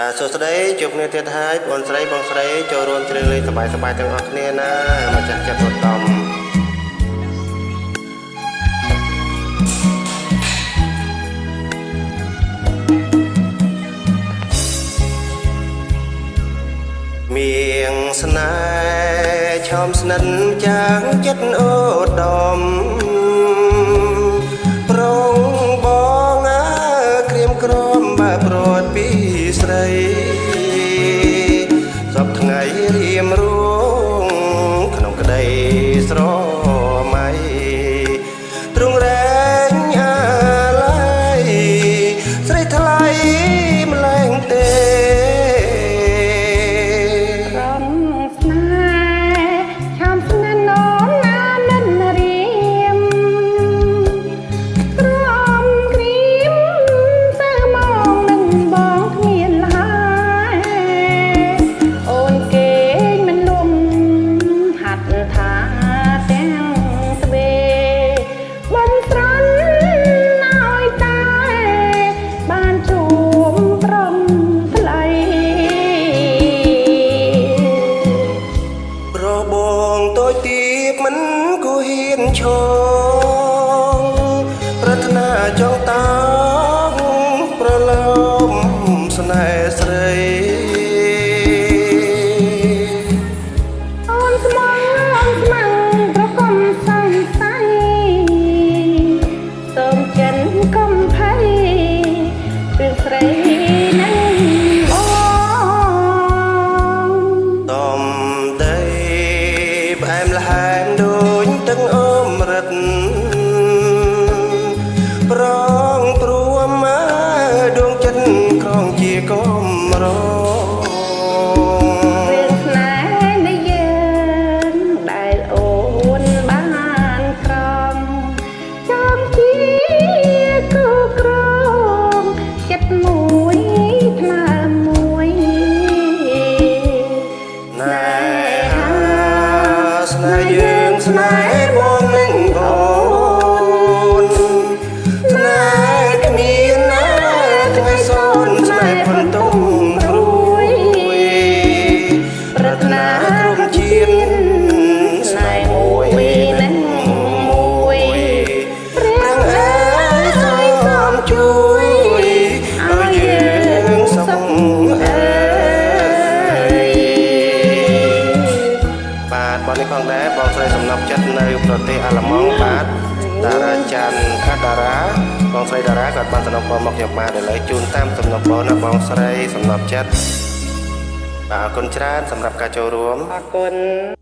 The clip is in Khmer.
បាទសួស្តីជួបគ្នាទៀតហើយបងស្រីចូលរួមជ្រៀងលេងសប្បាយៗទាំងអស់គ្នាណាមកចាស់ចិត្តឧត្តមមៀងស្នេហ៍ឆោមស្និទ្ធចាងចិត្តអូដំប្រងបងក្រៀមក្រំបើប្រត់ពីស្រីសពថ្ងៃរៀមរួងក្នុងក្តីស្រមៃទ្រង់រែងអាឡ័យស្រីថ្លៃម្លែងទេមិនគួហ៊ានឈងប្រាថ្នាចង់តងប្រឡំស្នេហ៍ស្រីអូនស្មងប្រកុំសង្ស័យសូមចិនកុំភ័យពេលស្រីនឹងអូនតំដីផ្អែមល្ហែមដូចទឹកអមរិតប្រងព្រួមមកដួងចិត្តក្រងជាកំរពេលស្នេហ៍នៃយើងដែលអូនបានក្រំចង់ជាគូក្រងចិត្តមួយថ្លើមមួយណែស្នេហ៍យើងស្នេហ៍បងនឹងអូនស្នេហ៍គ្មានណាថ្ងៃសូនស្នេហ៍ផងទុំព្រួយប្រាថ្នាក្រុមជាតិស្នេហ៍មួយនឹងមួយព្រះអើយសូមជួយឲ្យយើងសុខអើយបាទបងនេះផងដែរបងស្រីសំណប់ចិត្តនៅប្រទេសអាល្លឺម៉ង់បាទតារាច័ន្ទខាតារាបងស្រីតារាគាត់បានសំណពរមកខ្ញុំបាទឥឡូវជូនតាមសំណពរណាបងស្រីសំណប់ចិត្តបាទអរគុណច្រើនសម្រាប់ការចូលរួមអរគុណ